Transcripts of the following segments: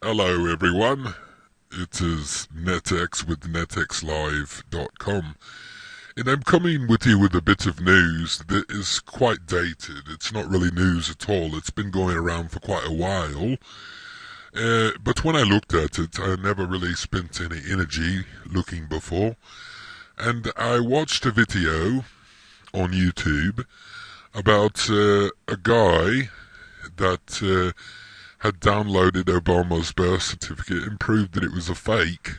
Hello everyone, it is NetX with netxlive.com, and I'm coming with you with a bit of news that is quite dated. It's not really news at all, it's been going around for quite a while, but when I looked at it I never really spent any energy looking before, and I watched a video on YouTube about a guy that had downloaded Obama's birth certificate and proved that it was a fake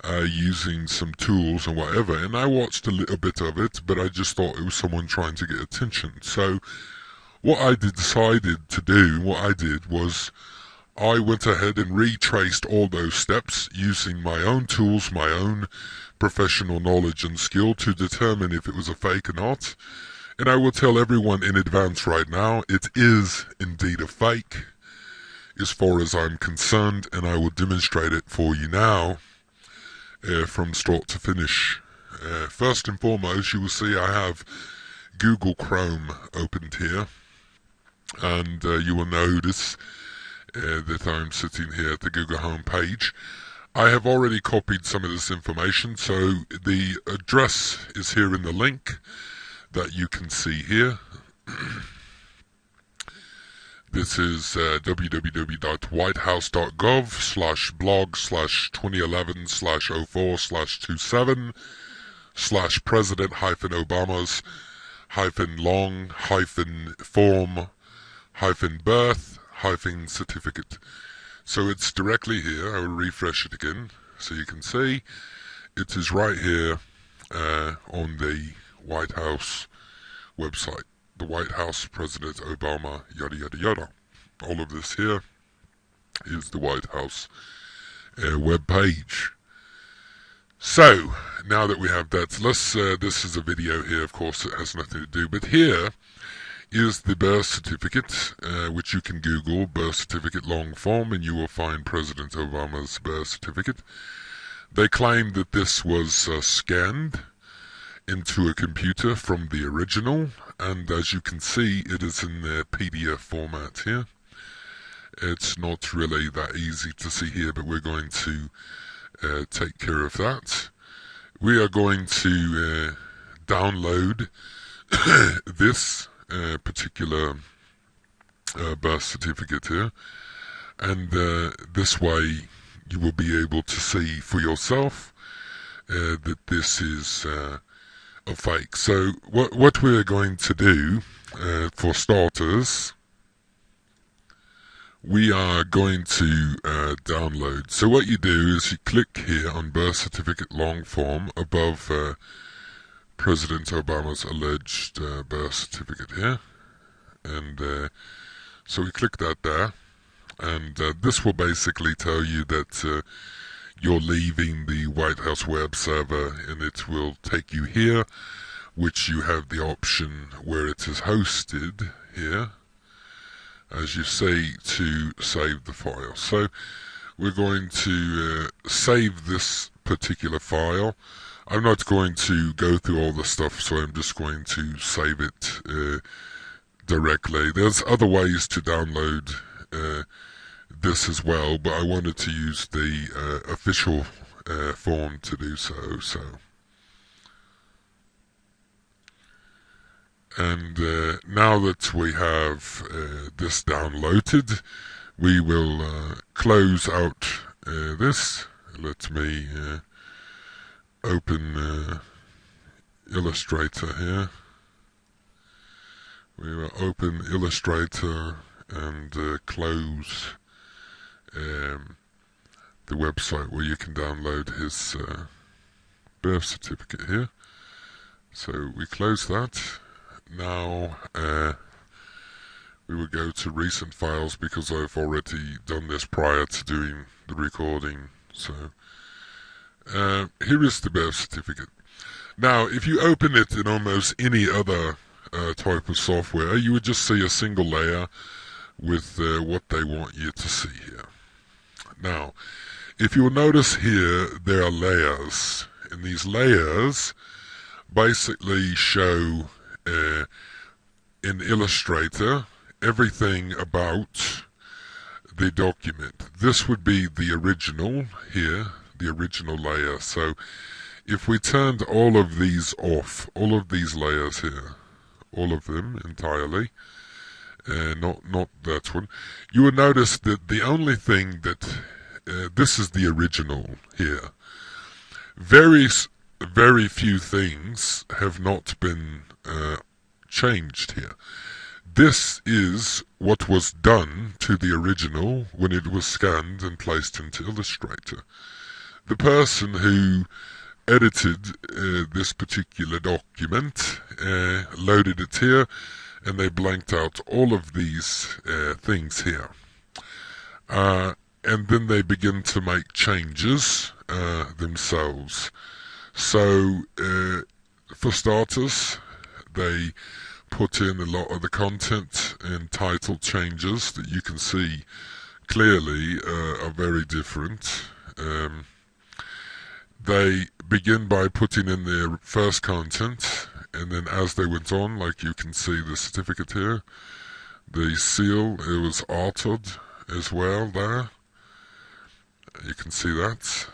using some tools and whatever. And I watched a little bit of it, but I just thought it was someone trying to get attention. So what I decided to do, what I did was I went ahead and retraced all those steps using my own tools, my own professional knowledge and skill to determine if it was a fake or not. And I will tell everyone in advance right now, it is indeed a fake as far as I'm concerned, and I will demonstrate it for you now from start to finish. First and foremost, you will see I have Google Chrome opened here, and you will notice that I'm sitting here at the Google home page. I have already copied some of this information, so the address is here in the link that you can see here. This is www.whitehouse.gov/blog/2011/04/27/president-obama's-form-birth-certificate. So it's directly here. I will refresh it again so you can see. It is right here on the White House website. The White House, President Obama, yada yada yada. All of this here is the White House web page. So, now that we have that, this is a video here, of course it has nothing to do, but here is the birth certificate, which you can Google, birth certificate long form, and you will find President Obama's birth certificate. They claim that this was scanned into a computer from the original, and as you can see it is in the PDF format here. It's not really that easy to see here, but we're going to take care of that. We are going to download this particular birth certificate here, and this way you will be able to see for yourself that this is a fake. So what we're going to do, for starters, we are going to download. So what you do is you click here on birth certificate long form above President Obama's alleged birth certificate here, and so we click that there, and this will basically tell you that you're leaving the White House web server, and it will take you here, which you have the option where it is hosted here, as you see, to save the file. So we're going to save this particular file. I'm not going to go through all the stuff, so I'm just going to save it directly. There's other ways to download this as well, but I wanted to use the official form to do so. And now that we have this downloaded, we will close out this. Let me open Illustrator here. We will open Illustrator and close the website where you can download his birth certificate here. So we close that. Now we will go to recent files because I've already done this prior to doing the recording. So here is the birth certificate. Now if you open it in almost any other type of software, you would just see a single layer with what they want you to see here. Now if you will notice here, there are layers, and these layers basically show in Illustrator everything about the document. This would be the original here, the original layer. So if we turned all of these off, all of these layers here, all of them entirely, not that one, you will notice that the only thing that this is the original here. Very few things have not been changed here. This is what was done to the original when it was scanned and placed into Illustrator. The person who edited this particular document loaded it here, and they blanked out all of these things here. And then they begin to make changes themselves. So, for starters, they put in a lot of the content and title changes that you can see clearly are very different. They begin by putting in their first content, and then as they went on, like you can see the certificate here, the seal, it was altered as well there. You can see that.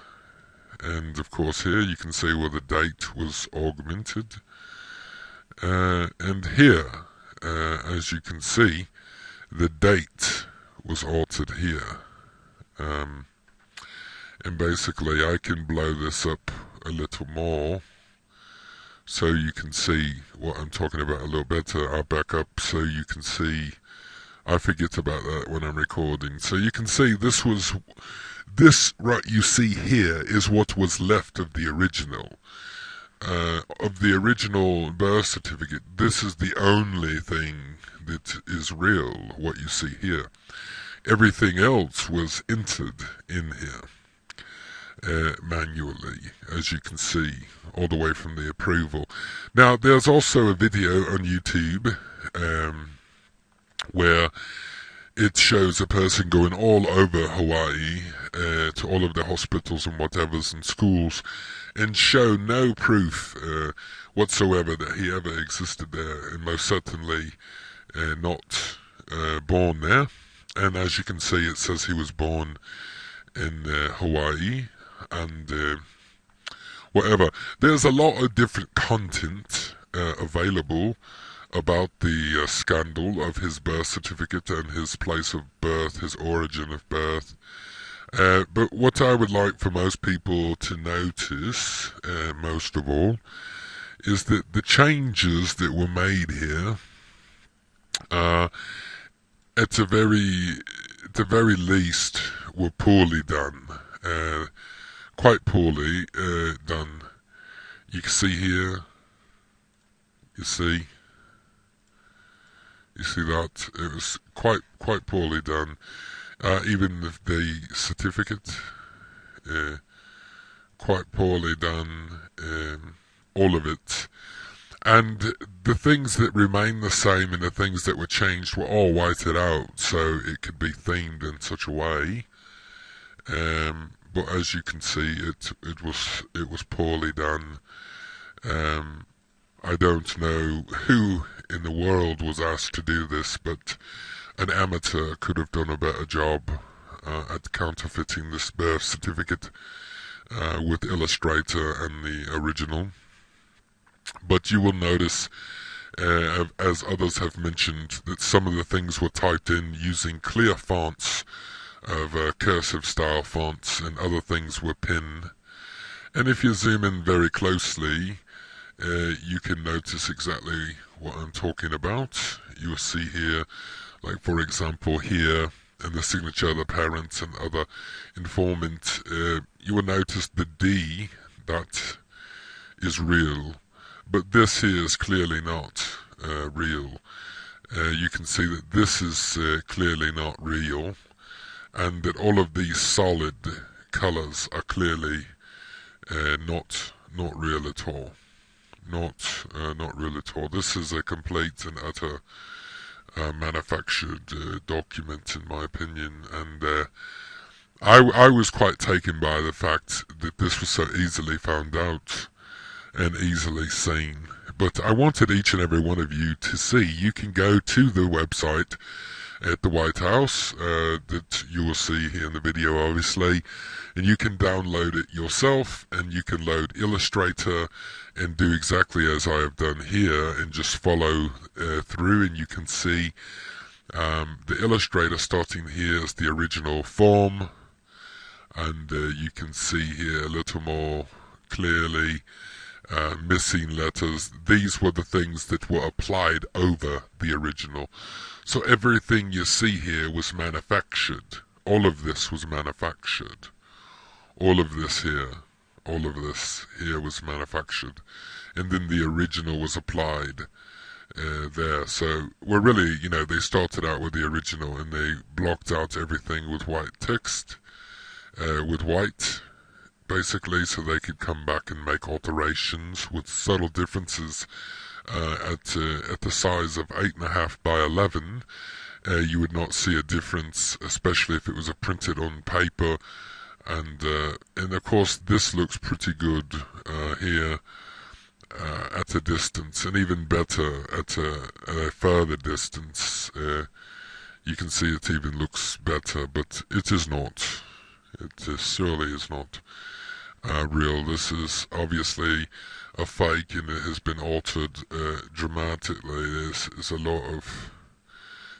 And of course here you can see where the date was augmented. And here, as you can see, the date was altered here. And basically I can blow this up a little more so you can see what I'm talking about a little better. I'll back up so you can see. I forget about that when I'm recording. So you can see this right you see here is what was left of the original. Of the original birth certificate, this is the only thing that is real, what you see here. Everything else was entered in here manually, as you can see, all the way from the approval. Now, there's also a video on YouTube where it shows a person going all over Hawaii to all of the hospitals and whatevers and schools, and show no proof whatsoever that he ever existed there, and most certainly not born there. And as you can see, it says he was born in Hawaii and whatever. There's a lot of different content available about the scandal of his birth certificate and his place of birth, his origin of birth. But what I would like for most people to notice, most of all, is that the changes that were made here, at the very least, were poorly done. Quite poorly done. You can see here. You see that it was quite poorly done. Even the certificate, quite poorly done, all of it. And the things that remain the same and the things that were changed were all whited out, so it could be themed in such a way. But as you can see, it was poorly done. I don't know who in the world was asked to do this, but an amateur could have done a better job at counterfeiting this birth certificate with Illustrator and the original. But you will notice, as others have mentioned, that some of the things were typed in using clear fonts of cursive style fonts, and other things were pinned. And if you zoom in very closely, you can notice exactly what I'm talking about. You will see here, like for example here, in the signature of the parents and other informant, you will notice the D, that is real, but this here is clearly not real. You can see that this is clearly not real, and that all of these solid colors are clearly not real at all. Not real at all. This is a complete and utter manufactured document, in my opinion, and I was quite taken by the fact that this was so easily found out and easily seen. But I wanted each and every one of you to see. You can go to the website at the White House that you will see here in the video, obviously, and you can download it yourself, and you can load Illustrator and do exactly as I have done here and just follow through, and you can see the Illustrator starting here is the original form, and you can see here a little more clearly missing letters. These were the things that were applied over the original. So everything you see here was manufactured. All of this was manufactured. All of this here was manufactured. And then the original was applied there. So we're really, they started out with the original and they blocked out everything with white text, with white, basically, so they could come back and make alterations with subtle differences. At the size of 8.5 by 11, you would not see a difference, especially if it was printed on paper. And of course, this looks pretty good here at a distance, and even better at a further distance. You can see it even looks better, but it is not. It surely is not real. This is obviously a fake, and it has been altered dramatically. There's a lot of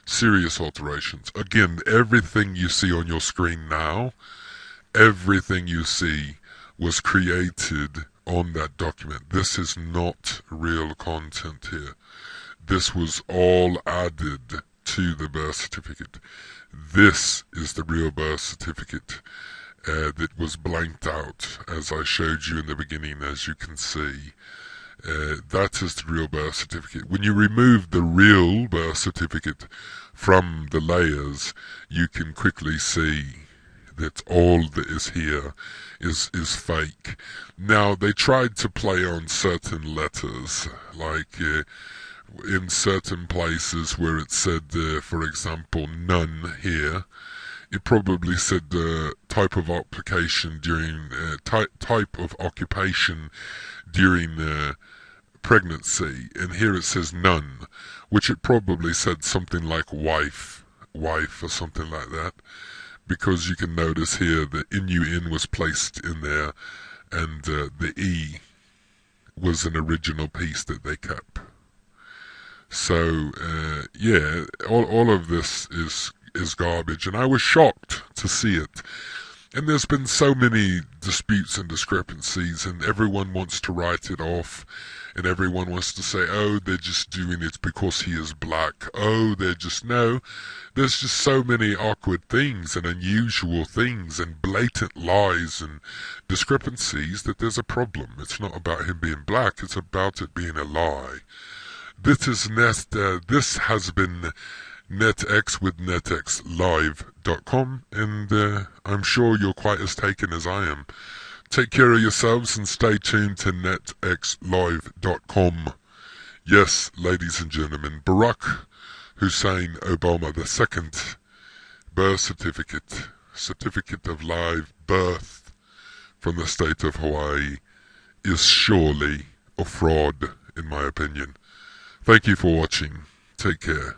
serious alterations. Again, everything you see on your screen now, everything you see was created on that document. This is not real content here. This was all added to the birth certificate. This is the real birth certificate that was blanked out, as I showed you in the beginning, as you can see. That is the real birth certificate. When you remove the real birth certificate from the layers, you can quickly see that all that is here is fake. Now, they tried to play on certain letters, like in certain places where it said, for example, none here. It probably said type of occupation during pregnancy, and here it says none, which it probably said something like wife or something like that, because you can notice here the NUN was placed in there, and the E was an original piece that they kept. So yeah, all of this is garbage, and I was shocked to see it. And there's been so many disputes and discrepancies, and everyone wants to write it off, and everyone wants to say, oh, they're just doing it because he is black. Oh, no, there's just so many awkward things and unusual things and blatant lies and discrepancies that there's a problem. It's not about him being black, it's about it being a lie. This has been NetX with netxlive.com, and I'm sure you're quite as taken as I am. Take care of yourselves and stay tuned to netxlive.com. Yes, ladies and gentlemen, Barack Hussein Obama II birth certificate of live birth from the state of Hawaii is surely a fraud, in my opinion. Thank you for watching. Take care.